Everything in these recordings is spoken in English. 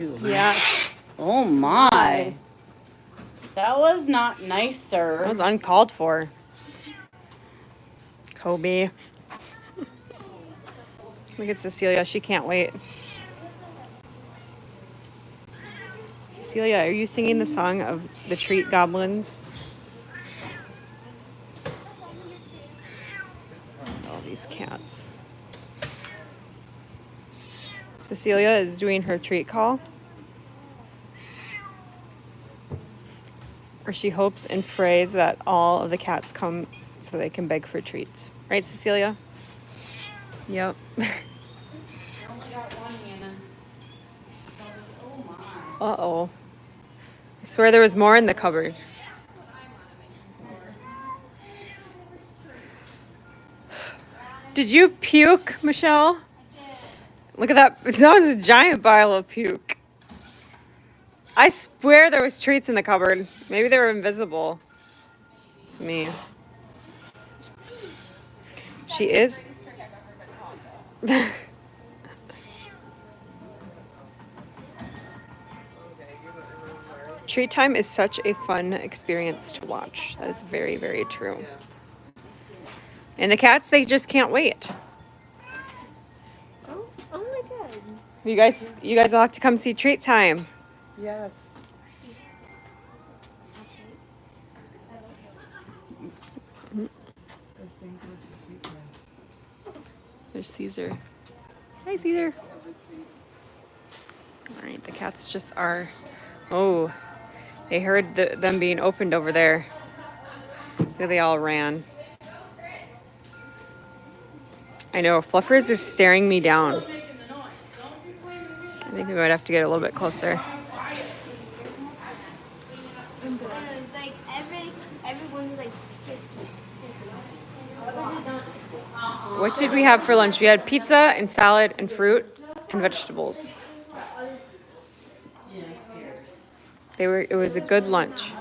Yeah. Oh my. That was not nice, sir. That was uncalled for. Kobe. Look at Cecilia. She can't wait. Cecilia, are you singing the song of the treat goblins? All these cats. Cecilia is doing her treat call. Or she hopes and prays that all of the cats come so they can beg for treats. Right, Cecilia? Yep. I only got one, Hannah. Oh my. Uh-oh. I swear there was more in the cupboard. Did you puke, Michelle? Look at that. That was a giant pile of puke. I swear there was treats in the cupboard. Maybe they were invisible to me. She is. Treat time is such a fun experience to watch. That is very, very true. And the cats, they just can't wait. Oh my god. You guys will have to come see Treat Time. Yes. There's Caesar. Hi, Caesar. All right, the cats just are. Oh, they heard them being opened over there. They all ran. I know, Fluffers is staring me down. I think we might have to get a little bit closer. It's like everyone's like What did we have for lunch? We had pizza and salad and fruit and vegetables. It was a good lunch.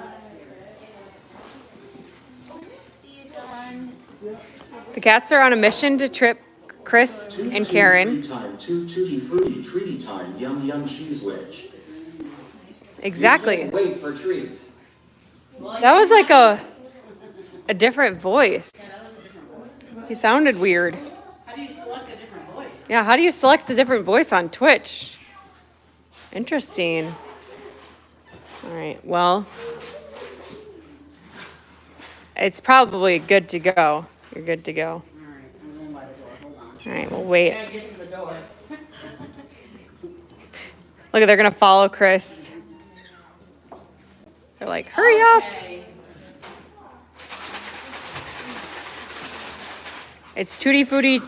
The cats are on a mission to trip Chris and Karen. Tutti frutti, treaty time, yum yum cheese wedge. Exactly. Wait for treats. That was like a different voice. He sounded weird. How do you select a different voice? Yeah, how do you select a different voice on Twitch? Interesting. All right, well, it's probably good to go. You're good to go. All right, I'm going by the door. Hold on. All right, we'll I wait. gotta get to the door. Look, they're gonna follow Chris. They're like, hurry up. Okay. It's tutti frutti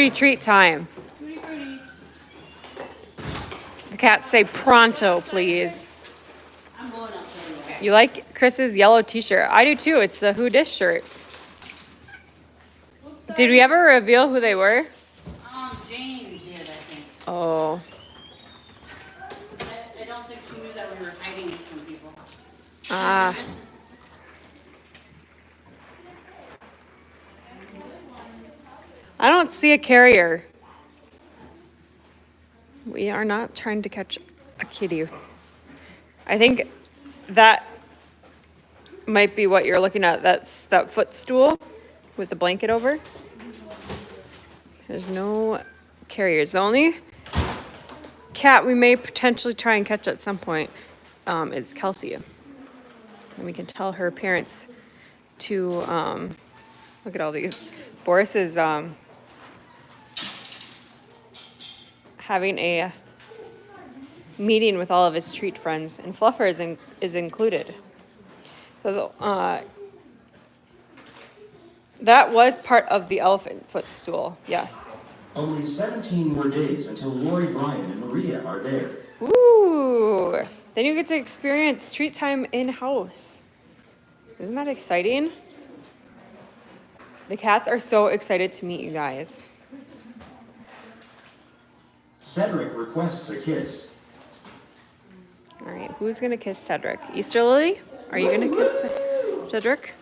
treat time. Tutti frutti. The cats say pronto, please. I'm going up there. You like Chris's yellow t-shirt? I do too. It's the Who Dis shirt. Oops, Did we ever reveal who they were? Jane did, I think. Oh, I don't think she knew that we were hiding it from people. ah. I don't see a carrier. We are not trying to catch a kitty. I think that might be what you're looking at. That's that footstool with the blanket over. There's no carriers. The only cat we may potentially try and catch at some point is Kelsey. And we can tell her parents to look at all these. Boris is having a meeting with all of his treat friends, and Fluffer is included. So that was part of the elephant footstool, yes. Only 17 more days until Lori, Brian, and Maria are there. Ooh, then you get to experience treat time in-house. Isn't that exciting? The cats are so excited to meet you guys. Cedric requests a kiss. All right, who's gonna kiss Cedric? Easter Lily? Are you gonna kiss Cedric?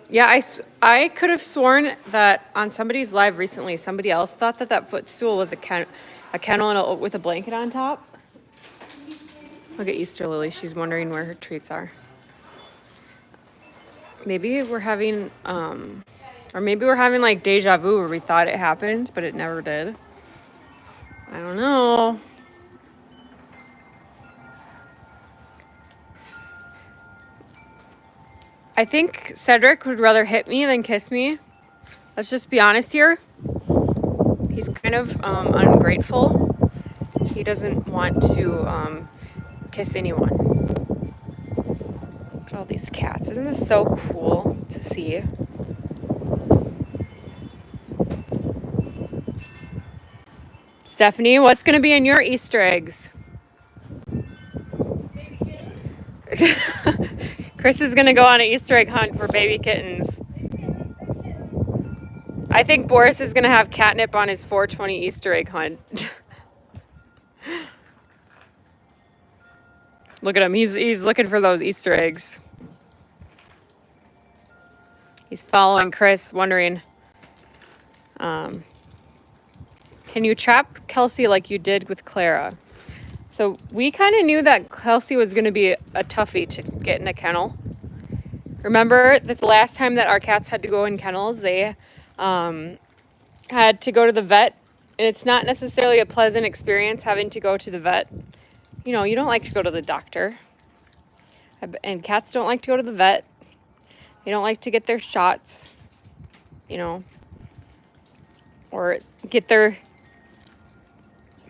Yeah, I could have sworn that on somebody's live recently, somebody else thought that footstool was a A kennel and with a blanket on top. Look at Easter Lily. She's wondering where her treats are. Maybe we're having, or maybe we're having like deja vu where we thought it happened, but it never did. I don't know. I think Cedric would rather hit me than kiss me. Let's just be honest here. He's kind of ungrateful. He doesn't want to kiss anyone. Look at all these cats. Isn't this so cool to see? Stephanie, what's going to be in your Easter eggs? Chris is going to go on an Easter egg hunt for baby kittens. I think Boris is going to have catnip on his 420 Easter egg hunt. Look at him. He's looking for those Easter eggs. He's following Chris, wondering, can you trap Kelsey like you did with Clara? So we kind of knew that Kelsey was going to be a toughie to get in a kennel. Remember that the last time that our cats had to go in kennels, they had to go to the vet. And it's not necessarily a pleasant experience having to go to the vet. You know, you don't like to go to the doctor. And cats don't like to go to the vet. They don't like to get their shots, you know, or get their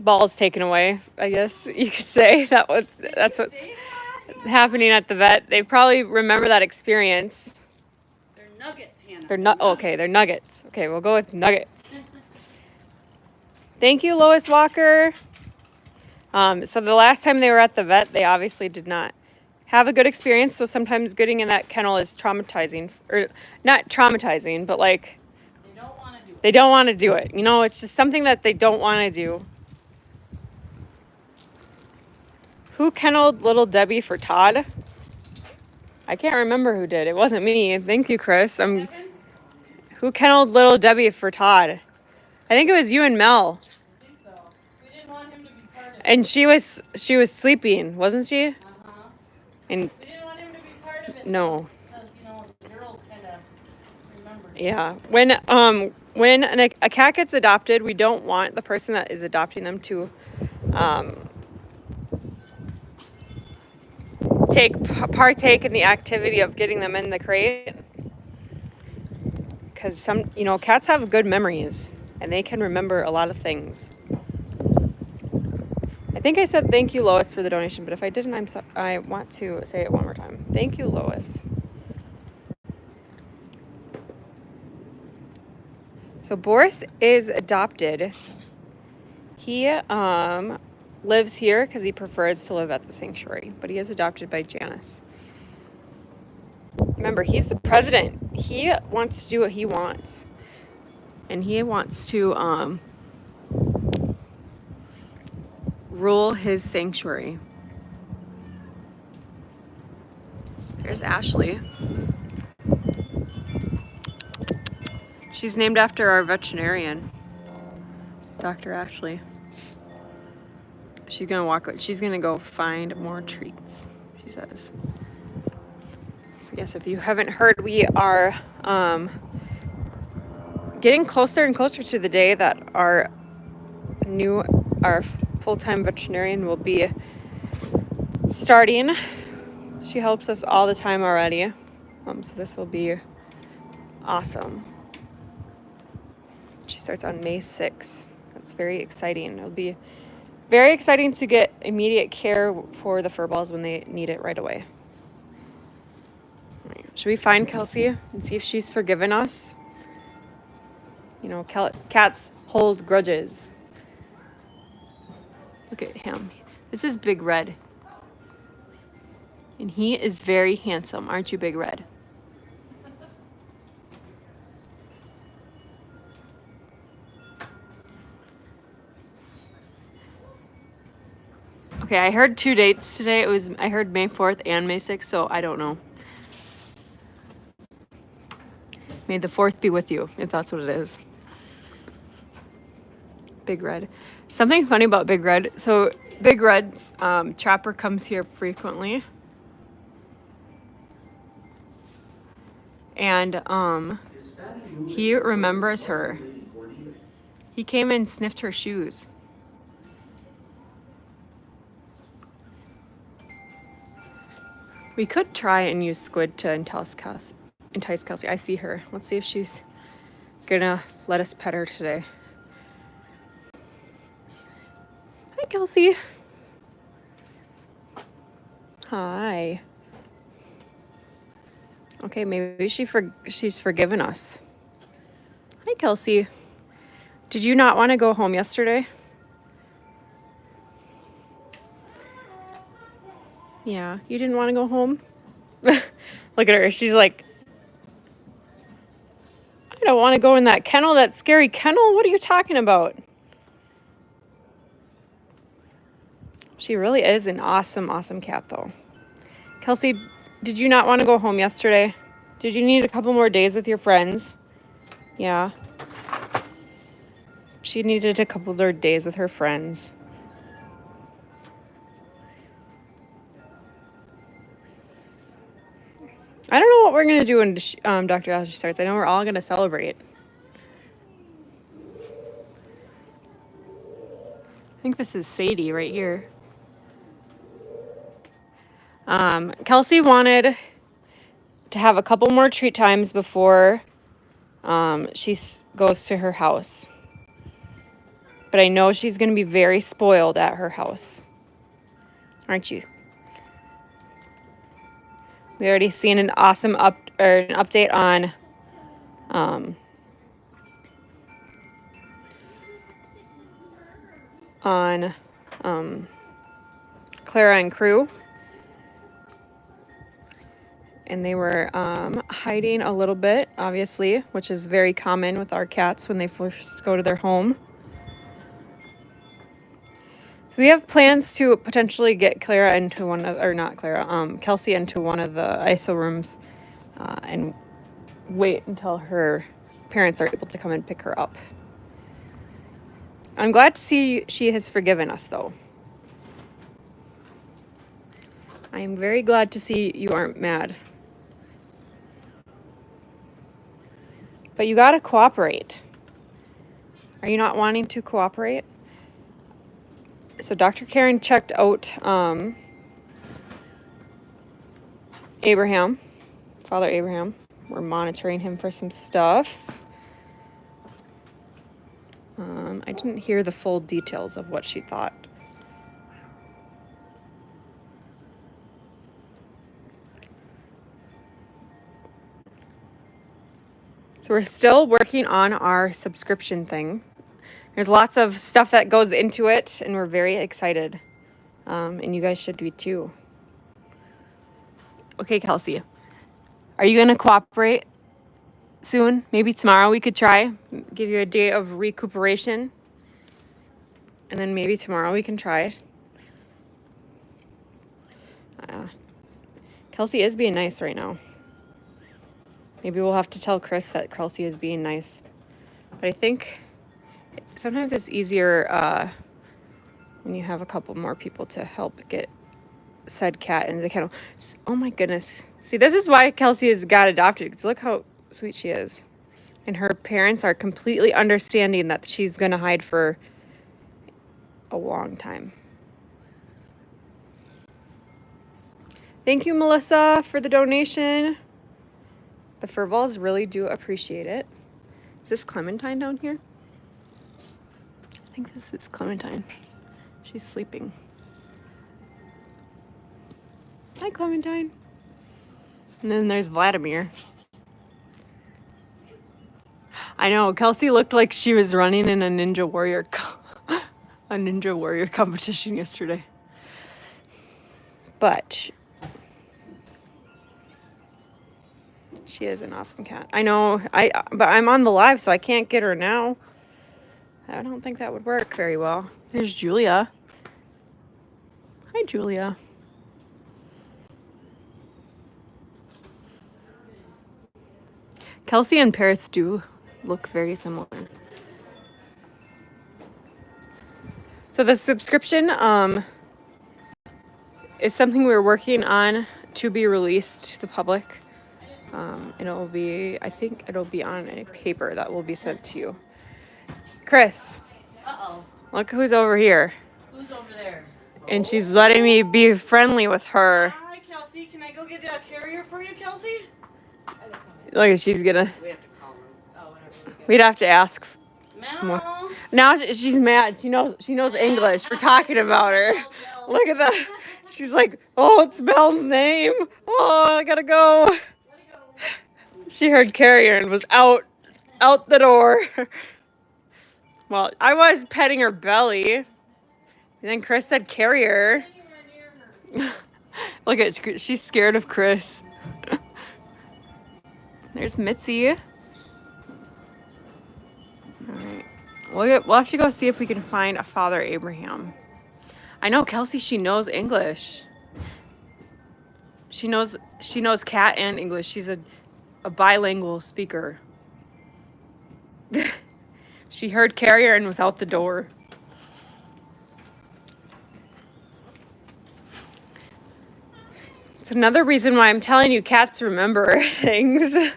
balls taken away, I guess you could say. That's what's happening at the vet. They probably remember that experience. They're nuggets, Hannah. They're nuggets. Okay, we'll go with nuggets. Thank you, Lois Walker. So the last time they were at the vet, they obviously did not have a good experience. So sometimes getting in that kennel is traumatizing, or not traumatizing, but like they don't want to do it. You know, it's just something that they don't want to do. Who kenneled little Debbie for Todd? I can't remember who did. It wasn't me. Thank you, Chris. Who kenneled little Debbie for Todd? I think it was you and Mel. I think so. We didn't want him to be part of it. And she was sleeping, wasn't she? Uh-huh. And We didn't want him to be part of it. no. Because, you know, the girls kind of remembered. Yeah. When a cat gets adopted, we don't want the person that is adopting them to partake in the activity of getting them in the crate. Because cats have good memories and they can remember a lot of things. I think I said thank you, Lois, for the donation, but if I didn't, I want to say it one more time. Thank you, Lois. So Boris is adopted. He lives here because he prefers to live at the sanctuary, but he is adopted by Janice. Remember, he's the president. He wants to do what he wants. And he wants to rule his sanctuary. There's Ashley. She's named after our veterinarian, Dr. Ashley. She's gonna go find more treats, she says. So yes, if you haven't heard, we are getting closer and closer to the day that our full-time veterinarian will be starting. She helps us all the time already. So this will be awesome. She starts on May 6th. That's very exciting. It'll be very exciting to get immediate care for the furballs when they need it right away. All right. Should we find Kelsey and see if she's forgiven us? You know, cats hold grudges. Look at him. This is Big Red. And he is very handsome. Aren't you, Big Red? Okay, I heard 2 dates today. I heard May 4th and May 6th, so I don't know. May the 4th be with you, if that's what it is. Big Red. Something funny about Big Red. So Big Red's Trapper comes here frequently. And he remembers her. He came and sniffed her shoes. We could try and use Squid to entice Kelsey. I see her. Let's see if she's gonna let us pet her today. Hi, Kelsey. Hi. Okay, maybe she's forgiven us. Hi, Kelsey. Did you not want to go home yesterday? Yeah, you didn't want to go home? Look at her. She's like, I don't want to go in that kennel, that scary kennel. What are you talking about? She really is an awesome, awesome cat, though. Kelsey, did you not want to go home yesterday? Did you need a couple more days with your friends? Yeah. She needed a couple more days with her friends. I don't know what we're going to do when Dr. Ashley starts. I know we're all going to celebrate. I think this is Sadie right here. Kelsey wanted to have a couple more treat times before she goes to her house. But I know she's going to be very spoiled at her house. Aren't you? We already seen an awesome update on Clara and Crew. And they were hiding a little bit, obviously, which is very common with our cats when they first go to their home. So we have plans to potentially get Clara into one of, or not Clara, Kelsey into one of the ISO rooms and wait until her parents are able to come and pick her up. I'm glad to see she has forgiven us, though. I am very glad to see you aren't mad. But you gotta cooperate. Are you not wanting to cooperate? So Dr. Karen checked out Abraham, Father Abraham. We're monitoring him for some stuff. I didn't hear the full details of what she thought. So we're still working on our subscription thing. There's lots of stuff that goes into it, and we're very excited. And you guys should be too. Okay, Kelsey. Are you going to cooperate soon? Maybe tomorrow we could try. Give you a day of recuperation. And then maybe tomorrow we can try it. Kelsey is being nice right now. Maybe we'll have to tell Chris that Kelsey is being nice. But I think sometimes it's easier when you have a couple more people to help get said cat into the kennel. Oh my goodness. See, this is why Kelsey has got adopted. Because look how sweet she is. And her parents are completely understanding that she's going to hide for a long time. Thank you, Melissa, for the donation. The fur balls really do appreciate it. Is this Clementine down here? I think this is Clementine. She's sleeping. Hi, Clementine. And then there's Vladimir. I know, Kelsey looked like she was running in a Ninja Warrior competition yesterday. But she is an awesome cat. I know, but I'm on the live, so I can't get her now. I don't think that would work very well. There's Julia. Hi, Julia. Kelsey and Paris do look very similar. So the subscription is something we're working on to be released to the public. It'll be, I think it'll be on a paper that will be sent to you. Chris, Uh-oh. look who's over here. Who's over there? And she's letting me be friendly with her. Hi, Kelsey. Can I go get a carrier for you, Kelsey? Look, she's gonna, We have to call him. Oh, whatever. we'd have to ask more. Mel. Now she's mad. She knows English. We're talking about her. Look at that. She's like, oh, it's Mel's name. Oh, I gotta go. She heard carrier and was out the door. Well, I was petting her belly. And then Chris said carrier. Look at, she's scared of Chris. There's Mitzi. All right. We'll have to go see if we can find a Father Abraham. I know Kelsey, she knows English. She knows Cat and English. She's a bilingual speaker. She heard carrier and was out the door. It's another reason why I'm telling you cats remember things.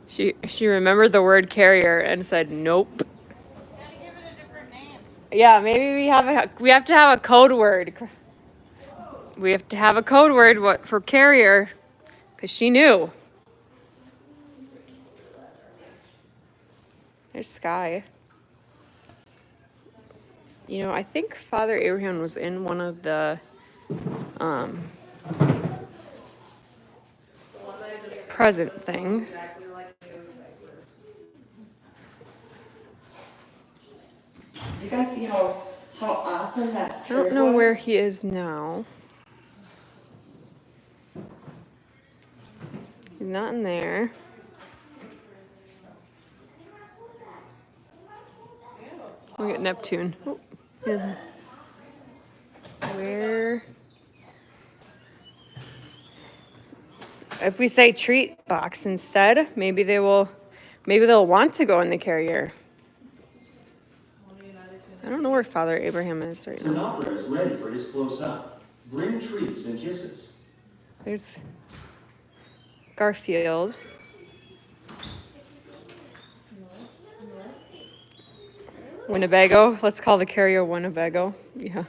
She remembered the word carrier and said nope. Gotta give it a different name. Yeah, maybe we have to have a code word. We have to have a code word for carrier, because she knew. There's Sky. You know, I think Father Abraham was in one of the present things. Do you guys see how awesome that I turd don't know was? where he is now. He's not in there. Look at Neptune. Oh, he doesn't- where? If we say treat box instead, maybe they'll want to go in the carrier. I don't know where Father Abraham is right now. Sinatra is ready for his close-up. Bring treats and kisses. There's Garfield. Winnebago. Let's call the carrier Winnebago. Yeah.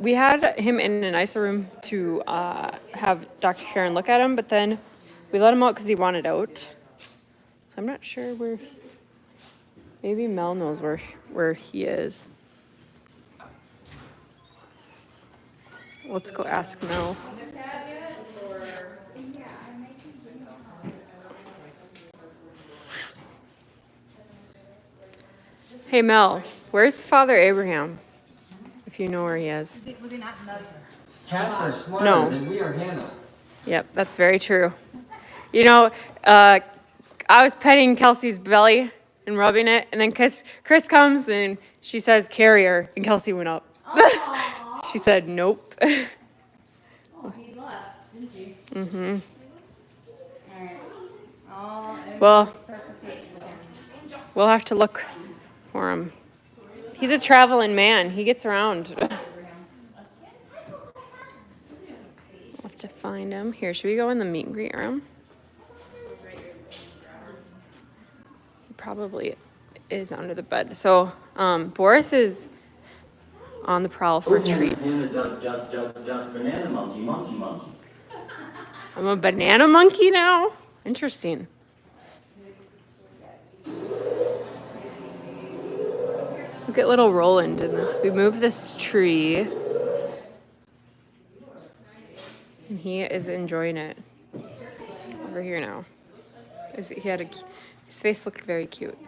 We had him in an ISO room to have Dr. Karen look at him, but then we let him out because he wanted out. So I'm not sure where. Maybe Mel knows where he is. Let's go ask Mel. Hey Mel, where's Father Abraham? If you know where he is. Cats are smarter No. than we are, Hannah. Yep, that's very true. You know, I was petting Kelsey's belly and rubbing it, and then Chris comes and she says carrier, and Kelsey went up. She said nope. Oh, he left, didn't he? Mm-hmm. Alright. Oh, Well, we'll have to look for him. He's a traveling man. He gets around. We'll have to find him. Here, should we go in the meet and greet room? He probably is under the bed. So, Boris is on the prowl for treats. Hannah, duck, duck, duck, duck, banana monkey, monkey, monkey. I'm a banana monkey now? Interesting. Look at little Roland in this. We moved this tree. And he is enjoying it. Over here now. His face looked very cute.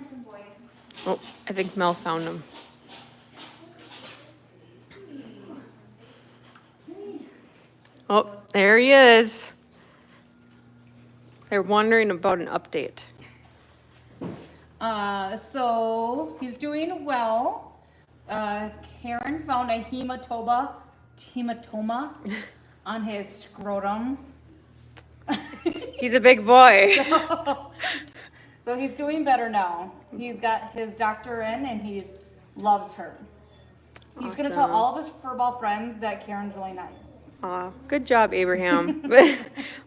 Oh, I think Mel found him. Oh, there he is. They're wondering about an update. So he's doing well. Karen found a hematoma on his scrotum. He's a big boy. So he's doing better now. He's got his doctor in and he loves her. He's going to tell Awesome. all of his furball friends that Karen's really nice. Aw, good job, Abraham.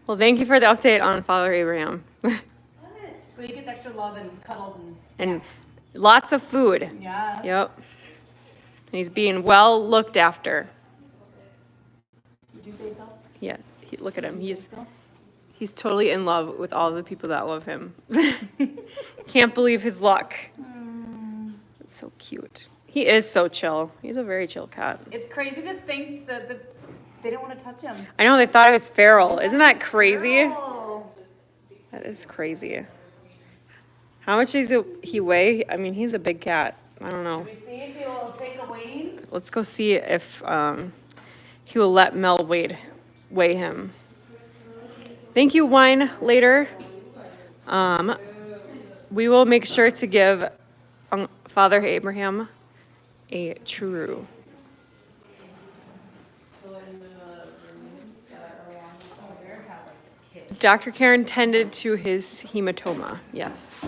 Well, thank you for the update on Father Abraham. So he gets extra love and cuddles and And snacks. lots of food. Yes. Yep. And he's being well looked after. Would you say so? Yeah, look at him. Would you He's say so? he's totally in love with all the people that love him. Can't believe his luck. It's so cute. He is so chill. He's a very chill cat. It's crazy to think that they don't want to touch him. I know they thought it was feral. Isn't that crazy? Oh. That is crazy. How much does he weigh? I mean, he's a big cat. I don't know. We see if he will take a weigh. Let's go see if he will let Mel weigh him. Thank you, Wine, later. We will make sure to give Father Abraham a churu. Dr. Karen tended to his hematoma, yes.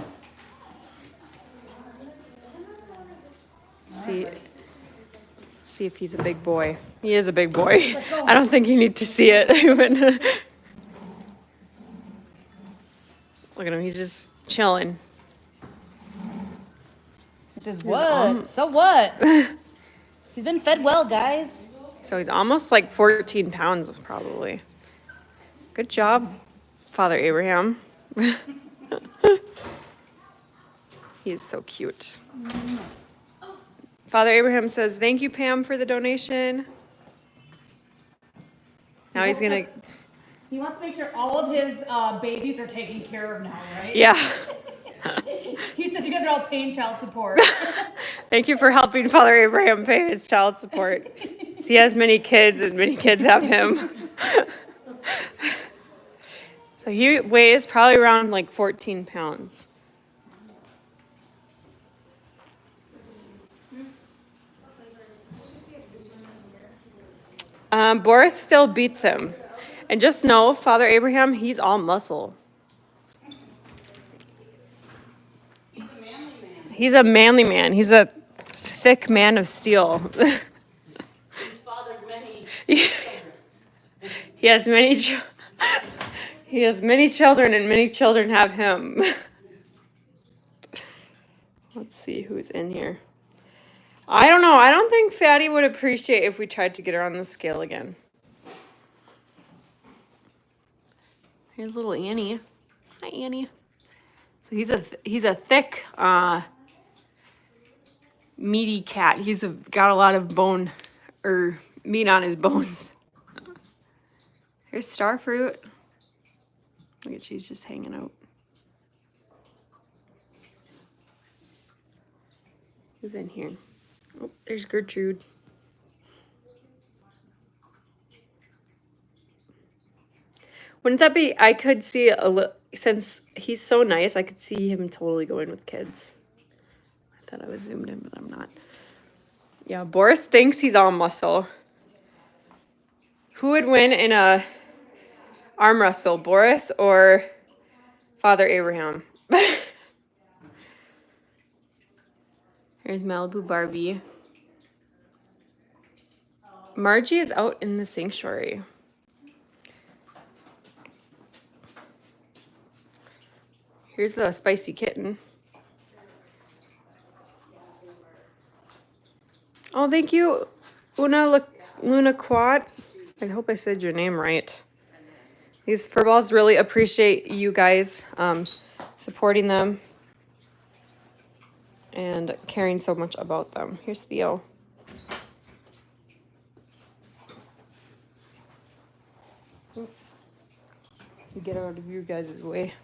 See if he's a big boy. He is a big boy. I don't think you need to see it. Look at him, he's just chilling. It says what? So what? He's been fed well, guys. So he's almost like 14 pounds probably. Good job, Father Abraham. He is so cute. Father Abraham says, thank you, Pam, for the donation. Now he's gonna, He wants to make sure all of his babies are taken care of now, right? yeah. He says you guys are all paying child support. Thank you for helping Father Abraham pay his child support. He has many kids and many kids have him. So he weighs probably around like 14 pounds. Boris still beats him. And just know, Father Abraham, he's all muscle. He's a manly man. He's a thick man of steel. His father's many. He has many he has many children and many children have him. Let's see who's in here. I don't know. I don't think Fatty would appreciate if we tried to get her on the scale again. Here's little Annie. Hi, Annie. So he's a thick, meaty cat. He's got a lot of bone or meat on his bones. Here's Starfruit. Look at, she's just hanging out. Who's in here? Oh, there's Gertrude. Wouldn't that be, I could see a little, since he's so nice, I could see him totally going with kids. I thought I was zoomed in, but I'm not. Yeah, Boris thinks he's all muscle. Who would win in a arm wrestle, Boris or Father Abraham? Here's Malibu Barbie. Margie is out in the sanctuary. Here's the spicy kitten. Oh, thank you, Luna Quad. I hope I said your name right. These furballs really appreciate you guys supporting them and caring so much about them. Here's Theo. Get out of you guys' way.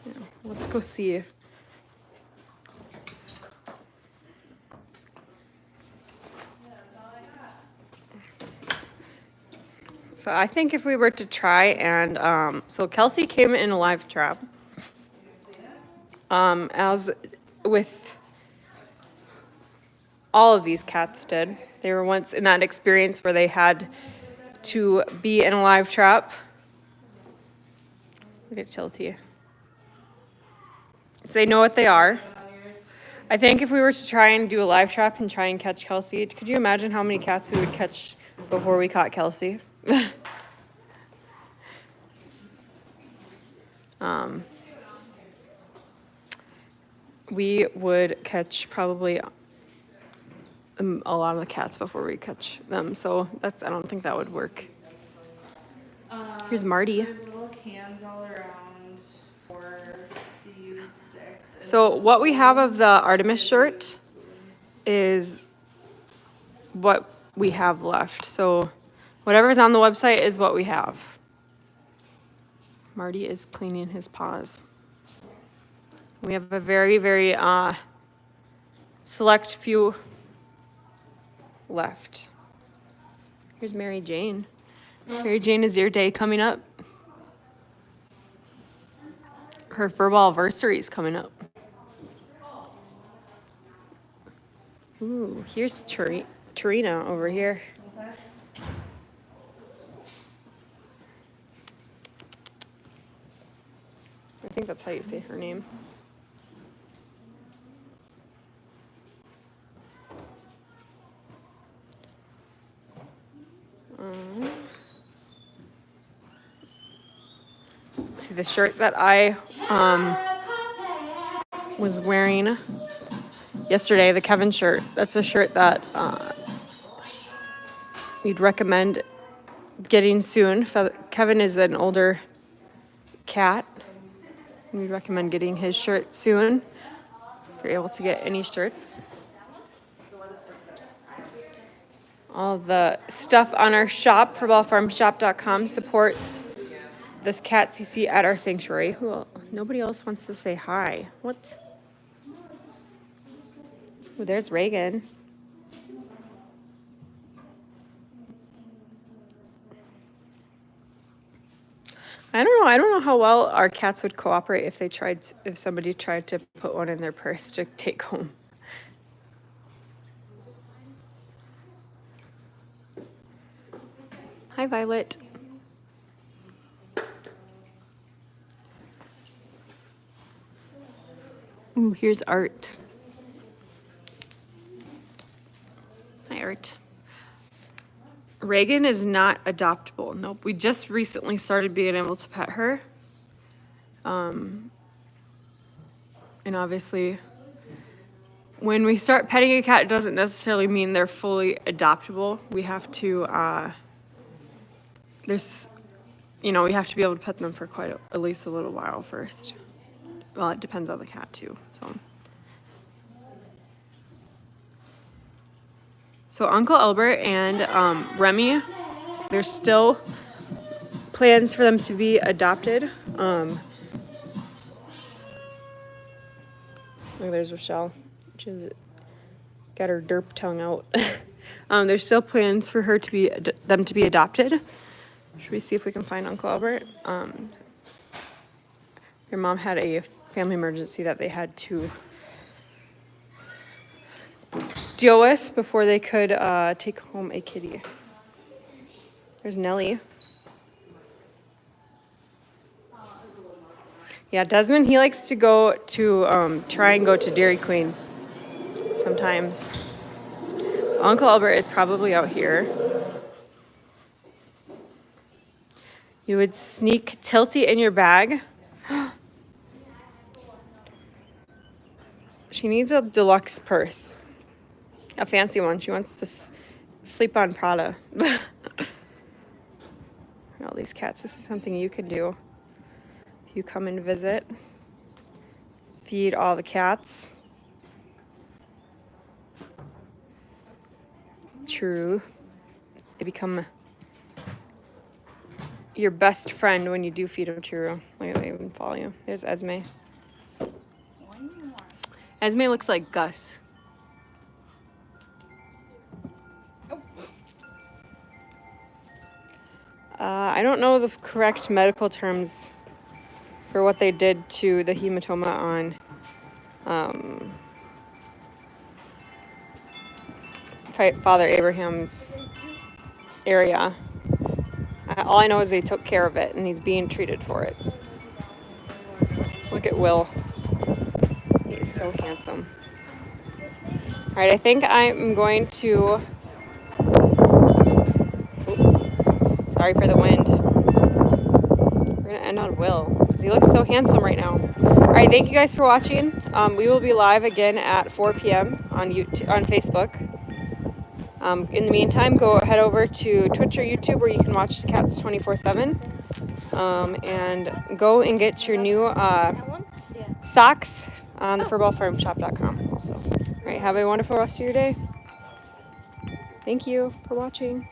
Yeah, let's go see. So I think if we were to try and, so Kelsey came in a live trap. As with all of these cats did. They were once in that experience where they had to be in a live trap. Look at Tilty. So they know what they are. I think if we were to try and do a live trap and try and catch Kelsey, could you imagine how many cats we would catch before we caught Kelsey? We would catch probably a lot of the cats before we catch them. So I don't think that would work. Here's Marty. There's little cans all around for to use sticks. So what we have of the Artemis shirt is what we have left. So whatever's on the website is what we have. Marty is cleaning his paws. We have a very, very select few left. Here's Mary Jane. Mary Jane, is your day coming up? Her furball anniversary is coming up. Ooh, here's Tarina over here. I think that's how you say her name. See the shirt that I was wearing yesterday, the Kevin shirt. That's a shirt that we'd recommend getting soon. Kevin is an older cat. We'd recommend getting his shirt soon if you're able to get any shirts. All the stuff on our shop, furballfarmshop.com, supports this cats you see at our sanctuary. Nobody else wants to say hi. What? Oh, there's Reagan. I don't know how well our cats would cooperate if somebody tried to put one in their purse to take home. Hi, Violet. Ooh, here's Art. Hi, Art. Reagan is not adoptable. Nope. We just recently started being able to pet her. And obviously, when we start petting a cat, it doesn't necessarily mean they're fully adoptable. We have to, we have to be able to pet them for at least a little while first. Well, it depends on the cat too, So Uncle Albert and Remy, there's still plans for them to be adopted. Look, there's Rochelle. She's got her derp tongue out. There's still plans for them to be adopted. Should we see if we can find Uncle Albert? Their mom had a family emergency that they had to deal with before they could take home a kitty. There's Nellie. Yeah, Desmond, he likes to go to try and go to Dairy Queen sometimes. Uncle Albert is probably out here. You would sneak Tilty in your bag. She needs a deluxe purse. A fancy one. She wants to sleep on Prada. All these cats, this is something you can do. If you come and visit, feed all the cats. True. They become your best friend when you do feed them. True. Look at they even follow you. There's Esme. Esme looks like Gus. I don't know the correct medical terms for what they did to the hematoma on Father Abraham's area. All I know is they took care of it and he's being treated for it. Look at Will. He's so handsome. All right, I think I'm going to. Oops, sorry for the wind. We're gonna end on Will because he looks so handsome right now. All right, thank you guys for watching. We will be live again at 4 p.m. on Facebook. In the meantime, go head over to Twitch or YouTube where you can watch the Cats 24/7. And go and get your new socks on the furballfarmshop.com. So, all right, have a wonderful rest of your day. Thank you for watching.